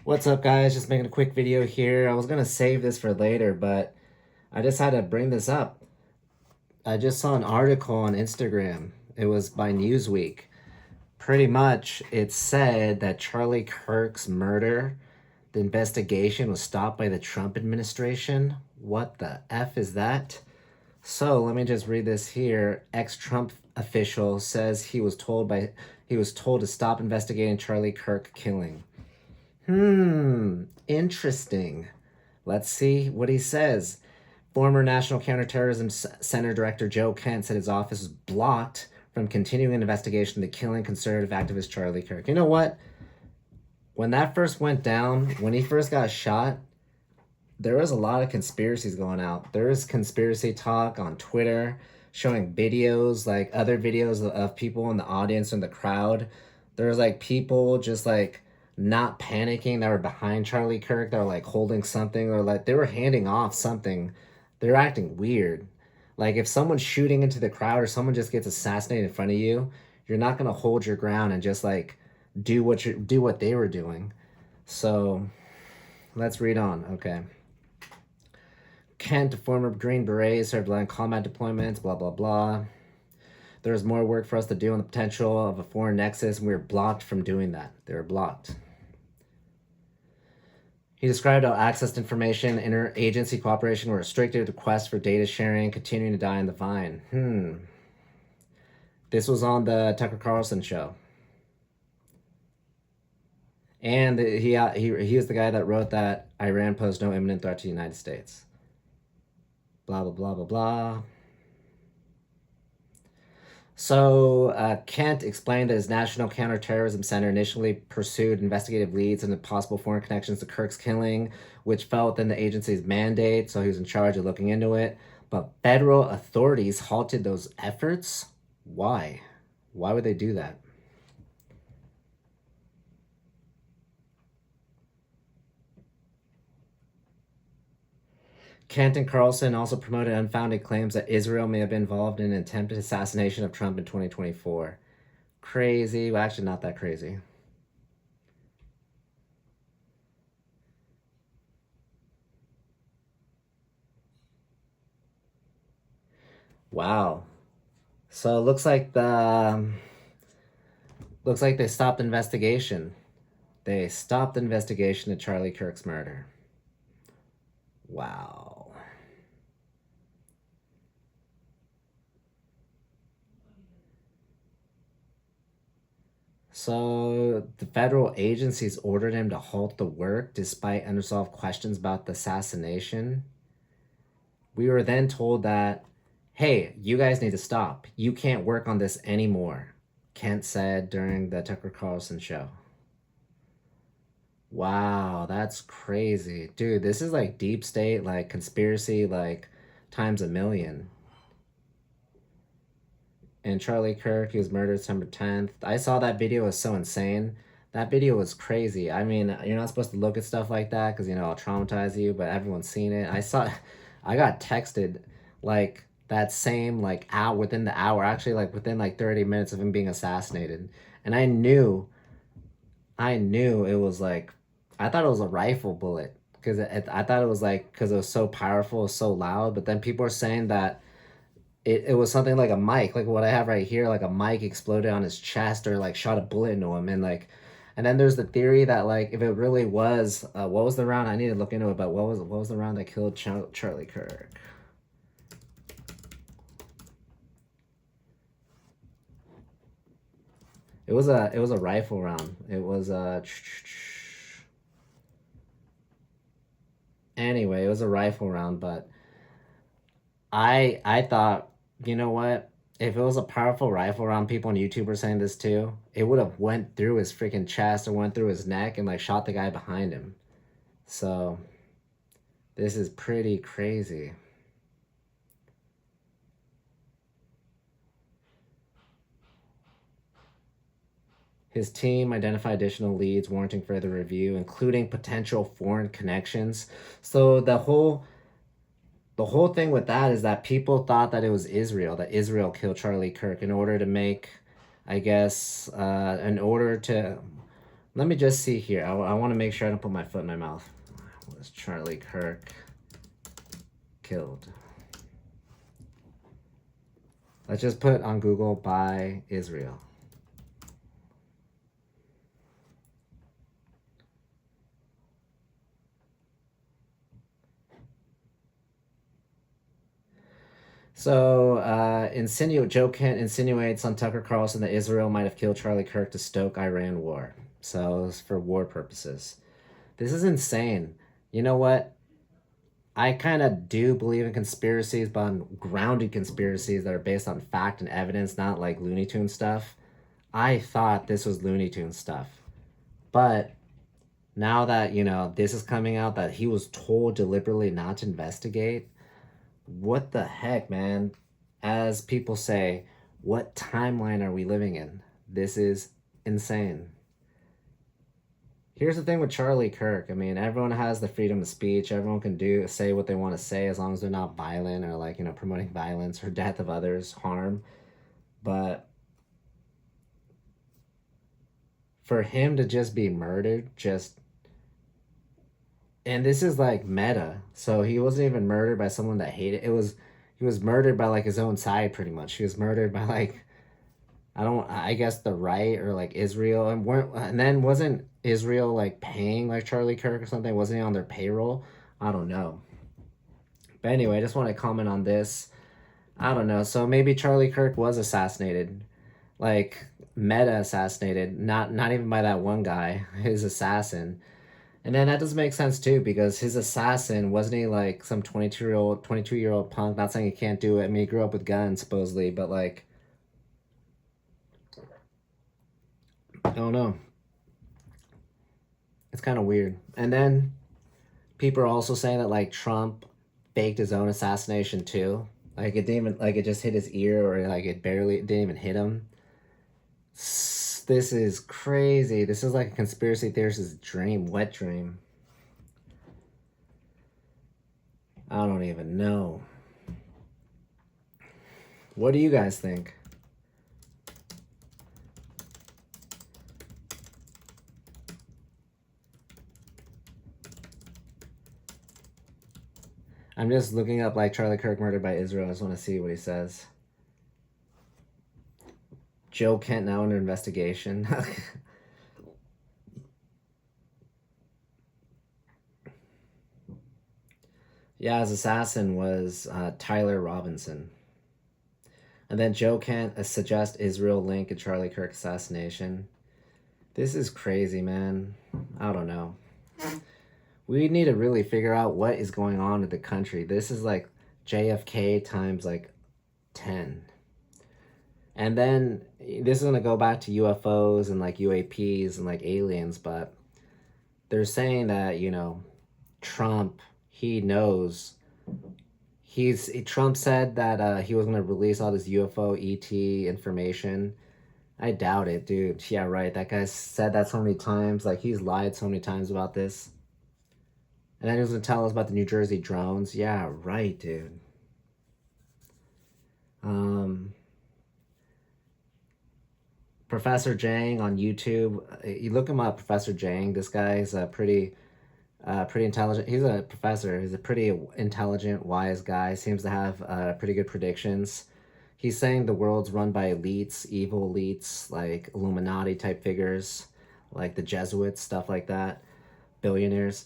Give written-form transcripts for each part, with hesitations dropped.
What's up, guys? Just making a quick video here. I was gonna save this for later, but I just had to bring this up. I just saw an article on Instagram. It was by Newsweek. Pretty much, it said that Charlie Kirk's murder, the investigation was stopped by the Trump administration. What the F is that? So let me just read this here. Ex-Trump official says he was told to stop investigating Charlie Kirk killing. Interesting. Let's see what he says. Former National Counterterrorism Center Director Joe Kent said his office was blocked from continuing an investigation into killing conservative activist Charlie Kirk. You know what? When that first went down, when he first got shot, there was a lot of conspiracies going out. There was conspiracy talk on Twitter showing videos, like other videos of people in the audience and the crowd. There was like people just like not panicking that were behind Charlie Kirk, that were like holding something, or like they were handing off something. They're acting weird. Like if someone's shooting into the crowd or someone just gets assassinated in front of you, you're not gonna hold your ground and just like do what they were doing. So let's read on. Okay. Kent, a former Green Beret, served on combat deployments, blah, blah, blah. There's more work for us to do on the potential of a foreign nexus, and we were blocked from doing that. They were blocked. He described how access to information, interagency cooperation were restricted, requests for data sharing, continuing to die in the vine. This was on the Tucker Carlson show. And he was the guy that wrote that Iran posed no imminent threat to the United States. Blah, blah, blah, blah, blah. So Kent explained that his National Counterterrorism Center initially pursued investigative leads into possible foreign connections to Kirk's killing, which fell within the agency's mandate, so he was in charge of looking into it. But federal authorities halted those efforts? Why? Why would they do that? Kent and Carlson also promoted unfounded claims that Israel may have been involved in an attempted assassination of Trump in 2024. Crazy. Well, actually, not that crazy. Wow. So it looks like they stopped investigation. They stopped investigation of Charlie Kirk's murder. Wow. So the federal agencies ordered him to halt the work despite unresolved questions about the assassination. We were then told that, hey, you guys need to stop. You can't work on this anymore, Kent said during the Tucker Carlson show. Wow, that's crazy. Dude, this is like deep state, like conspiracy, like times a million. And Charlie Kirk, he was murdered December 10th. I saw that video, it was so insane. That video was crazy. I mean, you're not supposed to look at stuff like that because, you know, I'll traumatize you, but everyone's seen it. I got texted like that same like hour, within the hour, actually like within like 30 minutes of him being assassinated. And I knew it was like, I thought it was a rifle bullet because I thought it was like, because it was so powerful, it was so loud. But then people are saying that it was something like a mic, like what I have right here, like a mic exploded on his chest or like shot a bullet into him. And then there's the theory that like if it really was, what was the round? I need to look into it, but what was the round that killed Charlie Kirk? It was a rifle round. It was anyway, it was a rifle round, but I thought, you know what? If it was a powerful rifle round, people on YouTube were saying this too, it would have went through his freaking chest or went through his neck and like shot the guy behind him. So this is pretty crazy. His team identified additional leads warranting further review, including potential foreign connections. So the whole thing with that is that people thought that it was Israel, that Israel killed Charlie Kirk in order to make, I guess, in order to Let me just see here. I want to make sure I don't put my foot in my mouth. Was Charlie Kirk killed? Let's just put on Google by Israel. So, Joe Kent insinuates on Tucker Carlson that Israel might have killed Charlie Kirk to stoke Iran war. So, it's for war purposes. This is insane. You know what? I kind of do believe in conspiracies, but on grounded conspiracies that are based on fact and evidence, not like Looney Tune stuff. I thought this was Looney Tune stuff. But now that, this is coming out that he was told deliberately not to investigate, what the heck, man? As people say, what timeline are we living in? This is insane. Here's the thing with Charlie Kirk. I mean, everyone has the freedom of speech. Everyone can say what they want to say as long as they're not violent or like, promoting violence or death of others, harm. But for him to just be murdered, and this is like meta. So he wasn't even murdered by someone that hated. He was murdered by like his own side pretty much. He was murdered by like I guess the right or like Israel and then wasn't Israel like paying like Charlie Kirk or something? Wasn't he on their payroll? I don't know. But anyway, I just want to comment on this. I don't know. So maybe Charlie Kirk was assassinated. Like meta assassinated, not even by that one guy, his assassin. And then that doesn't make sense too because his assassin wasn't he like some 22-year-old punk, not saying he can't do it. I mean, he grew up with guns supposedly, but like I don't know. It's kind of weird. And then people are also saying that like Trump faked his own assassination too. Like it didn't even like it just hit his ear or like it didn't even hit him. This is crazy. This is like a conspiracy theorist's dream, wet dream. I don't even know. What do you guys think? I'm just looking up like Charlie Kirk murdered by Israel. I just want to see what he says. Joe Kent now under investigation. Yeah, his assassin was Tyler Robinson. And then Joe Kent suggests Israel link in Charlie Kirk assassination. This is crazy, man. I don't know. We need to really figure out what is going on with the country. This is like JFK times like 10. And then this is going to go back to UFOs and like UAPs and like aliens, but they're saying that, Trump, he knows. Trump said that he was going to release all this UFO ET information. I doubt it, dude. Yeah, right. That guy said that so many times. Like, he's lied so many times about this. And then he was going to tell us about the New Jersey drones. Yeah, right, dude. Professor Jang on YouTube. You look him up, Professor Jang. This guy is a pretty intelligent. He's a professor. He's a pretty intelligent, wise guy. Seems to have pretty good predictions. He's saying the world's run by elites, evil elites, like Illuminati type figures, like the Jesuits, stuff like that, billionaires.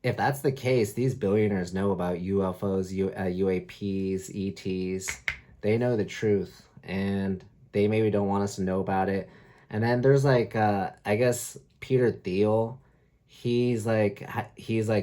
If that's the case, these billionaires know about UFOs, UAPs, ETs. They know the truth, and they maybe don't want us to know about it. And then there's like, I guess Peter Thiel. He's like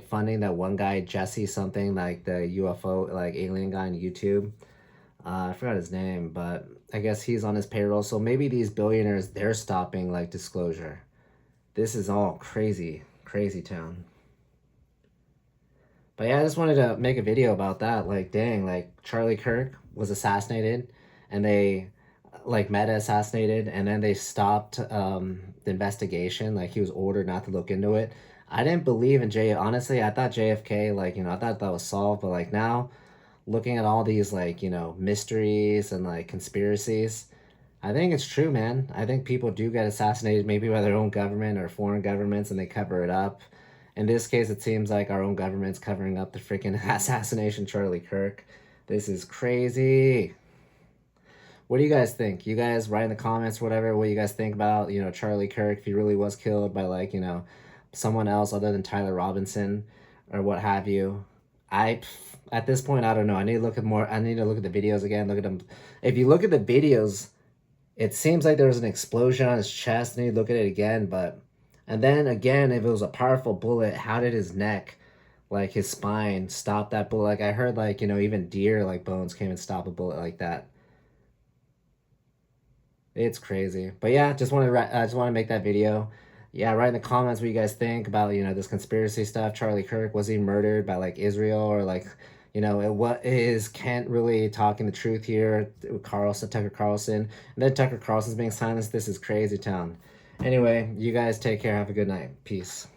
funding that one guy Jesse something like the UFO like alien guy on YouTube. I forgot his name, but I guess he's on his payroll. So maybe these billionaires, they're stopping like disclosure. This is all crazy, crazy town. But yeah, I just wanted to make a video about that. Like, dang, like Charlie Kirk was assassinated, and they like meta assassinated, and then they stopped the investigation. Like he was ordered not to look into it. I didn't believe in Honestly, I thought JFK, like I thought that was solved. But like now, looking at all these like mysteries and like conspiracies, I think it's true, man. I think people do get assassinated, maybe by their own government or foreign governments, and they cover it up. In this case, it seems like our own government's covering up the freaking assassination Charlie Kirk. This is crazy. What do you guys think? You guys write in the comments, whatever, what you guys think about, Charlie Kirk, if he really was killed by, like, someone else other than Tyler Robinson or what have you. At this point, I don't know. I need to look at the videos again, look at them. If you look at the videos, it seems like there was an explosion on his chest. I need to look at it again, and then again, if it was a powerful bullet, how did his neck, like his spine, stop that bullet? Like I heard, like, even deer, like bones can't even stop a bullet like that. It's crazy. But yeah, I just want to make that video. Yeah, write in the comments what you guys think about, this conspiracy stuff. Charlie Kirk, was he murdered by like Israel, or like, what is Kent really talking the truth here? Carlson, Tucker Carlson. And then Tucker Carlson's being silenced. This is crazy town. Anyway, you guys take care. Have a good night. Peace.